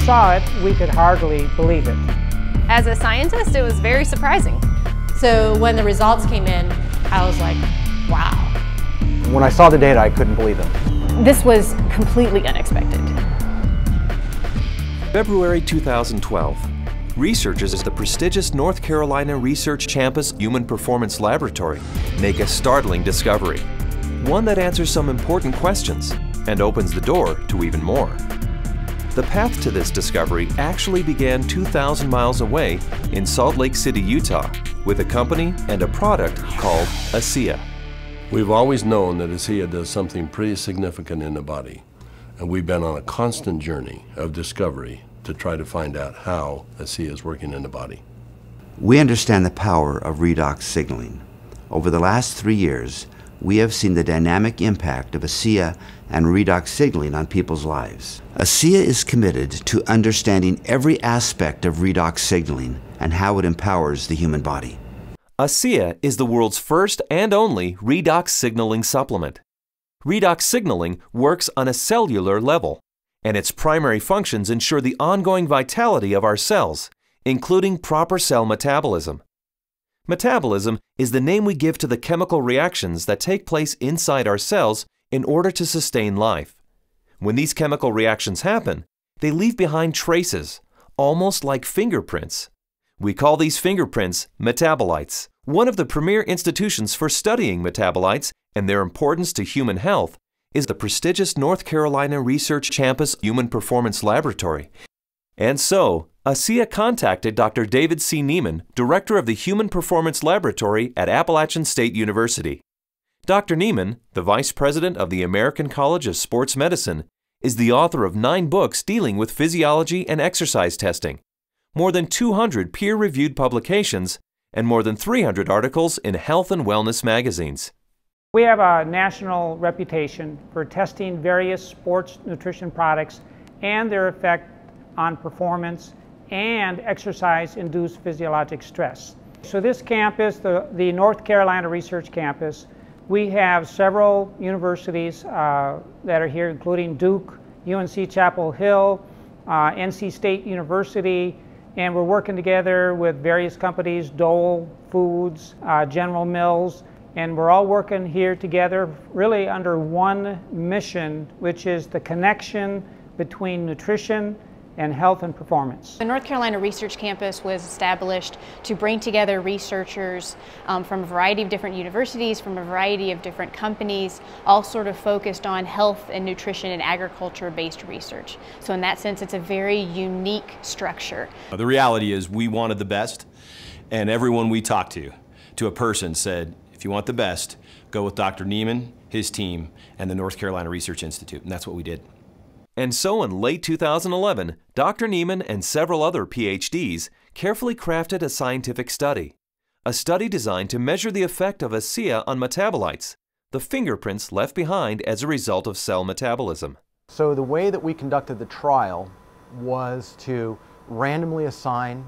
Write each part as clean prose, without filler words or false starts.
saw it, we could hardly believe it. As a scientist, it was very surprising. So when the results came in, I was like, wow. When I saw the data, I couldn't believe them. This was completely unexpected. February 2012. Researchers at the prestigious North Carolina Research Campus Human Performance Laboratory make a startling discovery. One that answers some important questions and opens the door to even more. The path to this discovery actually began 2,000 miles away in Salt Lake City, Utah, with a company and a product called ASEA. We've always known that ASEA does something pretty significant in the body, and we've been on a constant journey of discovery to try to find out how ASEA is working in the body. We understand the power of redox signaling. Over the last 3 years, we have seen the dynamic impact of ASEA and redox signaling on people's lives. ASEA is committed to understanding every aspect of redox signaling and how it empowers the human body. ASEA is the world's first and only redox signaling supplement. Redox signaling works on a cellular level, and its primary functions ensure the ongoing vitality of our cells, including proper cell metabolism. Metabolism is the name we give to the chemical reactions that take place inside our cells in order to sustain life. When these chemical reactions happen, they leave behind traces, almost like fingerprints. We call these fingerprints metabolites. One of the premier institutions for studying metabolites and their importance to human health is the prestigious North Carolina Research Campus Human Performance Laboratory. And so, ASEA contacted Dr. David C. Neiman, director of the Human Performance Laboratory at Appalachian State University. Dr. Neiman, the vice president of the American College of Sports Medicine, is the author of 9 books dealing with physiology and exercise testing, more than 200 peer-reviewed publications, and more than 300 articles in health and wellness magazines. We have a national reputation for testing various sports nutrition products and their effect on performance and exercise-induced physiologic stress. So this campus, the North Carolina Research Campus, we have several universities that are here, including Duke, UNC Chapel Hill, NC State University, and we're working together with various companies, Dole Foods, General Mills, and we're all working here together really under one mission, which is the connection between nutrition and health and performance. The North Carolina Research Campus was established to bring together researchers from a variety of different universities, from a variety of different companies, all sort of focused on health and nutrition and agriculture-based research. So in that sense, it's a very unique structure. The reality is we wanted the best, and everyone we talked to a person said, if you want the best, go with Dr. Neiman, his team, and the North Carolina Research Institute, and that's what we did. And so in late 2011, Dr. Neiman and several other PhDs carefully crafted a scientific study. A study designed to measure the effect of ASEA on metabolites, the fingerprints left behind as a result of cell metabolism. So the way that we conducted the trial was to randomly assign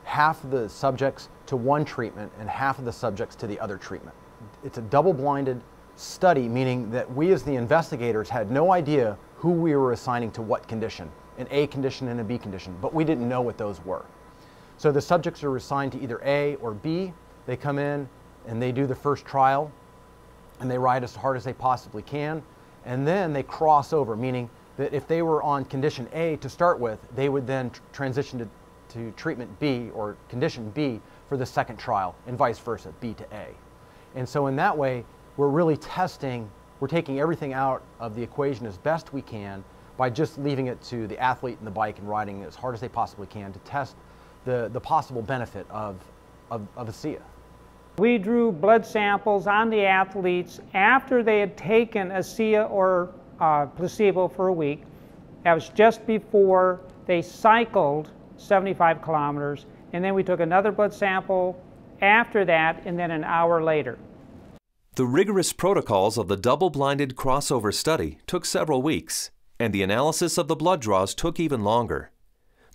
half of the subjects to one treatment and half of the subjects to the other treatment. It's a double-blinded study, meaning that we as the investigators had no idea who we were assigning to what condition, an A condition and a B condition, but we didn't know what those were. So the subjects are assigned to either A or B. They come in and they do the first trial and they ride as hard as they possibly can, and then they cross over, meaning that if they were on condition A to start with, they would then transition to treatment B or condition B for the second trial, and vice versa, B to A. And so in that way, we're really testing, we're taking everything out of the equation as best we can by just leaving it to the athlete and the bike and riding as hard as they possibly can to test the possible benefit of ASEA. We drew blood samples on the athletes after they had taken ASEA or placebo for a week. That was just before they cycled 75 kilometers, and then we took another blood sample after that, and then an hour later. The rigorous protocols of the double-blinded crossover study took several weeks, and the analysis of the blood draws took even longer.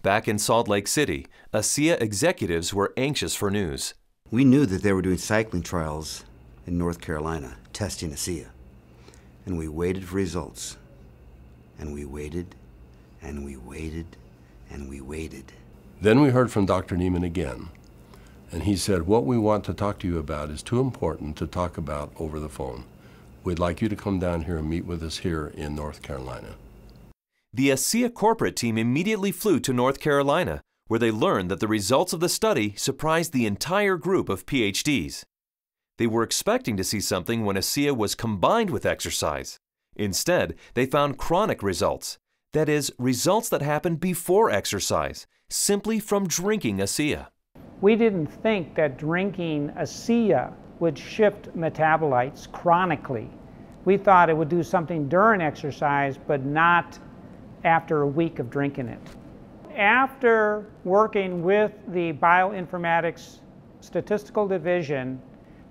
Back in Salt Lake City, ASEA executives were anxious for news. We knew that they were doing cycling trials in North Carolina, testing ASEA. And we waited for results. And we waited, and we waited, and we waited. Then we heard from Dr. Neiman again, and he said, what we want to talk to you about is too important to talk about over the phone. We'd like you to come down here and meet with us here in North Carolina. The ASEA corporate team immediately flew to North Carolina, where they learned that the results of the study surprised the entire group of PhDs. They were expecting to see something when ASEA was combined with exercise. Instead, they found chronic results. That is, results that happen before exercise, simply from drinking ASEA. We didn't think that drinking ASEA would shift metabolites chronically. We thought it would do something during exercise, but not after a week of drinking it. After working with the bioinformatics statistical division,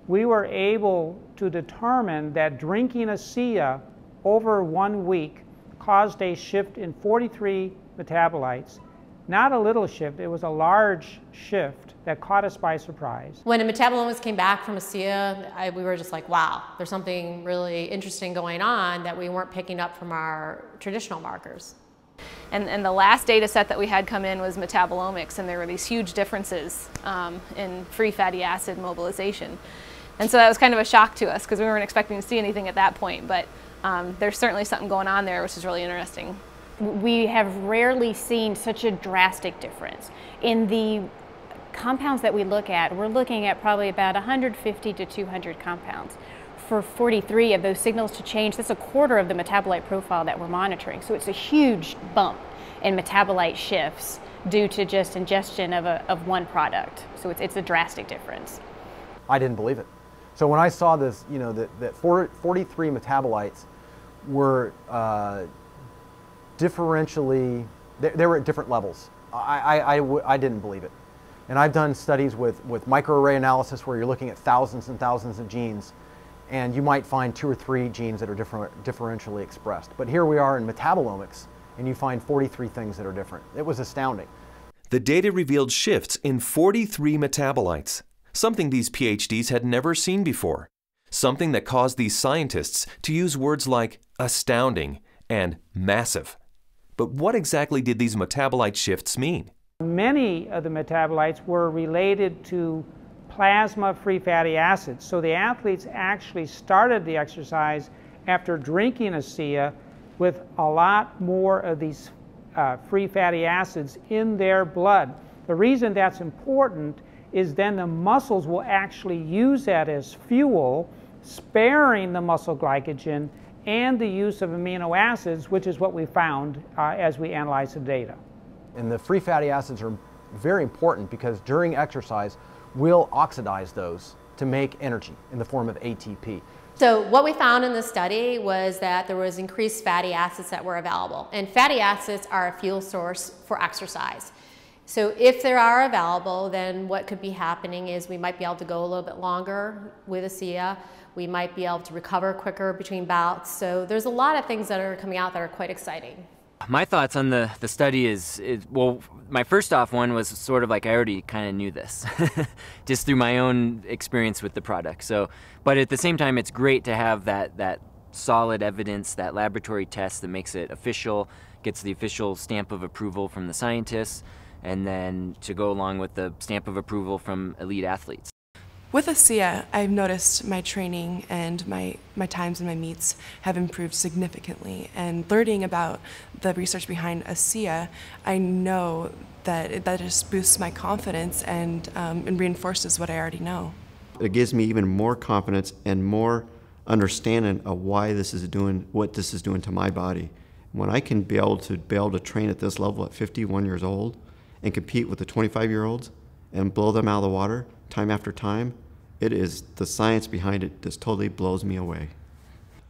we were able to determine that drinking ASEA over 1 week caused a shift in 43 metabolites. Not a little shift, it was a large shift that caught us by surprise. When the metabolomics came back from ASEA, we were just like, wow, there's something really interesting going on that we weren't picking up from our traditional markers. And the last data set that we had come in was metabolomics, and there were these huge differences in free fatty acid mobilization. And so that was kind of a shock to us because we weren't expecting to see anything at that point, but there's certainly something going on there which is really interesting. We have rarely seen such a drastic difference. In the compounds that we look at, we're looking at probably about 150 to 200 compounds. For 43 of those signals to change, that's a quarter of the metabolite profile that we're monitoring. So it's a huge bump in metabolite shifts due to just ingestion of one product. So it's a drastic difference. I didn't believe it. So when I saw this, you know, that 43 metabolites were differentially, they were at different levels. I didn't believe it. And I've done studies with microarray analysis where you're looking at thousands and thousands of genes, and you might find 2 or 3 genes that are differentially expressed. But here we are in metabolomics, and you find 43 things that are different. It was astounding. The data revealed shifts in 43 metabolites, something these PhDs had never seen before, something that caused these scientists to use words like astounding and massive. But what exactly did these metabolite shifts mean? Many of the metabolites were related to plasma free fatty acids. So the athletes actually started the exercise after drinking ASEA with a lot more of these free fatty acids in their blood. The reason that's important is then the muscles will actually use that as fuel, sparing the muscle glycogen and the use of amino acids, which is what we found as we analyzed the data. And the free fatty acids are very important because during exercise, we'll oxidize those to make energy in the form of ATP. So what we found in the study was that there was increased fatty acids that were available. And fatty acids are a fuel source for exercise. So if they are available, then what could be happening is we might be able to go a little bit longer with ASEA. We might be able to recover quicker between bouts. So there's a lot of things that are coming out that are quite exciting. My thoughts on the study is, well, my first off one was sort of like I already kind of knew this, just through my own experience with the product. So, but at the same time, it's great to have that solid evidence, that laboratory test that makes it official, gets the official stamp of approval from the scientists, and then to go along with the stamp of approval from elite athletes. With ASEA, I've noticed my training and my times and my meets have improved significantly. And learning about the research behind ASEA, I know that that just boosts my confidence and reinforces what I already know. It gives me even more confidence and more understanding of why this is doing, what this is doing to my body. When I can be able to train at this level at 51 years old and compete with the 25-year-olds and blow them out of the water time after time, it is the science behind it just totally blows me away.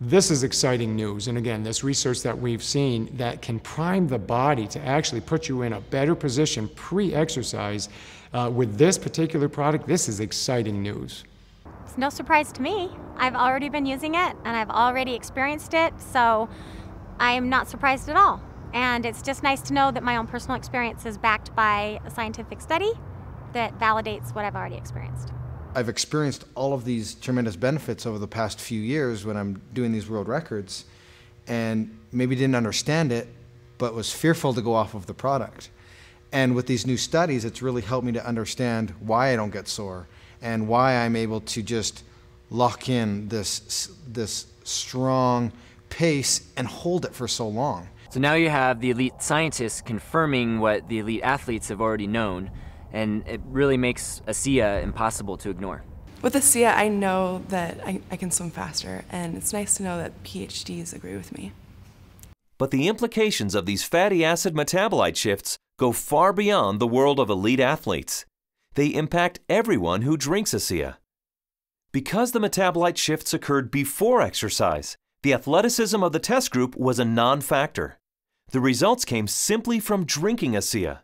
This is exciting news, and again, this research that we've seen that can prime the body to actually put you in a better position pre-exercise with this particular product, this is exciting news. It's no surprise to me. I've already been using it and I've already experienced it, so I'm not surprised at all. And it's just nice to know that my own personal experience is backed by a scientific study that validates what I've already experienced. I've experienced all of these tremendous benefits over the past few years when I'm doing these world records, and maybe didn't understand it, but was fearful to go off of the product. And with these new studies, it's really helped me to understand why I don't get sore and why I'm able to just lock in this strong pace and hold it for so long. So now you have the elite scientists confirming what the elite athletes have already known, and it really makes ASEA impossible to ignore. With ASEA, I know that I can swim faster, and it's nice to know that PhDs agree with me. But the implications of these fatty acid metabolite shifts go far beyond the world of elite athletes. They impact everyone who drinks ASEA. Because the metabolite shifts occurred before exercise, the athleticism of the test group was a non-factor. The results came simply from drinking ASEA.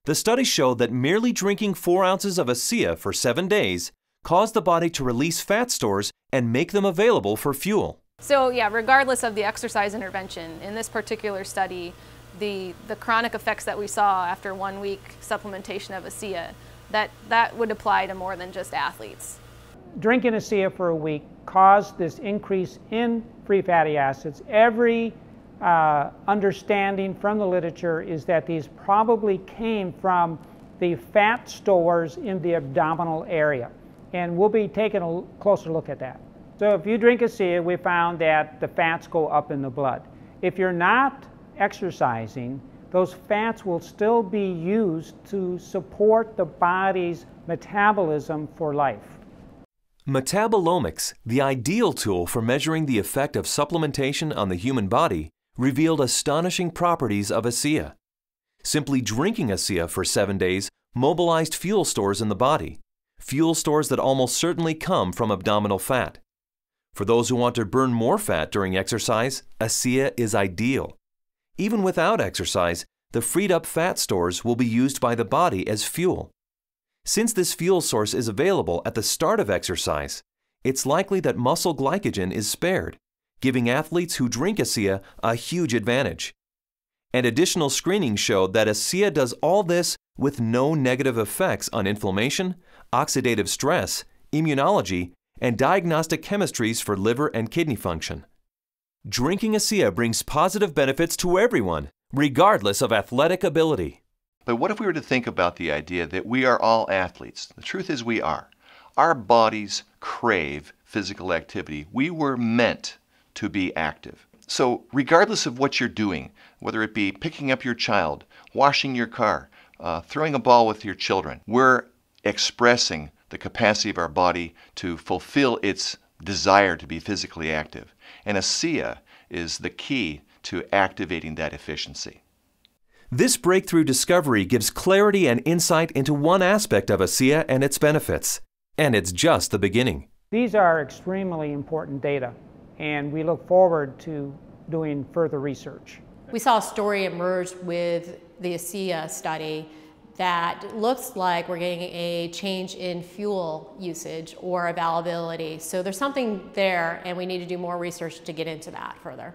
The study showed that merely drinking 4 ounces of ASEA for 7 days caused the body to release fat stores and make them available for fuel. So yeah, regardless of the exercise intervention, in this particular study, the chronic effects that we saw after 1 week supplementation of ASEA, that would apply to more than just athletes. Drinking ASEA for a week caused this increase in free fatty acids. Every understanding from the literature is that these probably came from the fat stores in the abdominal area. And we'll be taking a closer look at that. So if you drink ASEA, we found that the fats go up in the blood. If you're not exercising, those fats will still be used to support the body's metabolism for life. Metabolomics, the ideal tool for measuring the effect of supplementation on the human body, revealed astonishing properties of ASEA. Simply drinking ASEA for 7 days mobilized fuel stores in the body, fuel stores that almost certainly come from abdominal fat. For those who want to burn more fat during exercise, ASEA is ideal. Even without exercise, the freed up fat stores will be used by the body as fuel. Since this fuel source is available at the start of exercise, it's likely that muscle glycogen is spared, giving athletes who drink ASEA a huge advantage. And additional screening showed that ASEA does all this with no negative effects on inflammation, oxidative stress, immunology, and diagnostic chemistries for liver and kidney function. Drinking ASEA brings positive benefits to everyone, regardless of athletic ability. But what if we were to think about the idea that we are all athletes? The truth is we are. Our bodies crave physical activity. We were meant to be active. So regardless of what you're doing, whether it be picking up your child, washing your car, throwing a ball with your children, we're expressing the capacity of our body to fulfill its desire to be physically active. And ASEA is the key to activating that efficiency. This breakthrough discovery gives clarity and insight into one aspect of ASEA and its benefits. And it's just the beginning. These are extremely important data, and we look forward to doing further research. We saw a story emerge with the ASEA study that looks like we're getting a change in fuel usage or availability. So there's something there, and we need to do more research to get into that further.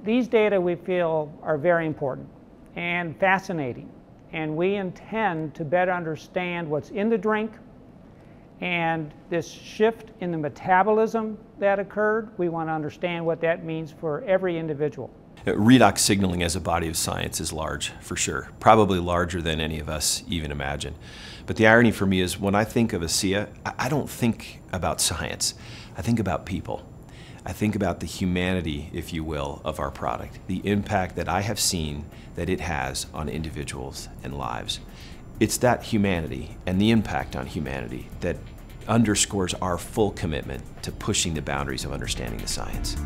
These data we feel are very important and fascinating, and we intend to better understand what's in the drink and this shift in the metabolism that occurred. We want to understand what that means for every individual. Redox signaling as a body of science is large, for sure. Probably larger than any of us even imagine. But the irony for me is when I think of ASEA, I don't think about science. I think about people. I think about the humanity, if you will, of our product, the impact that I have seen that it has on individuals and lives. It's that humanity and the impact on humanity that underscores our full commitment to pushing the boundaries of understanding the science.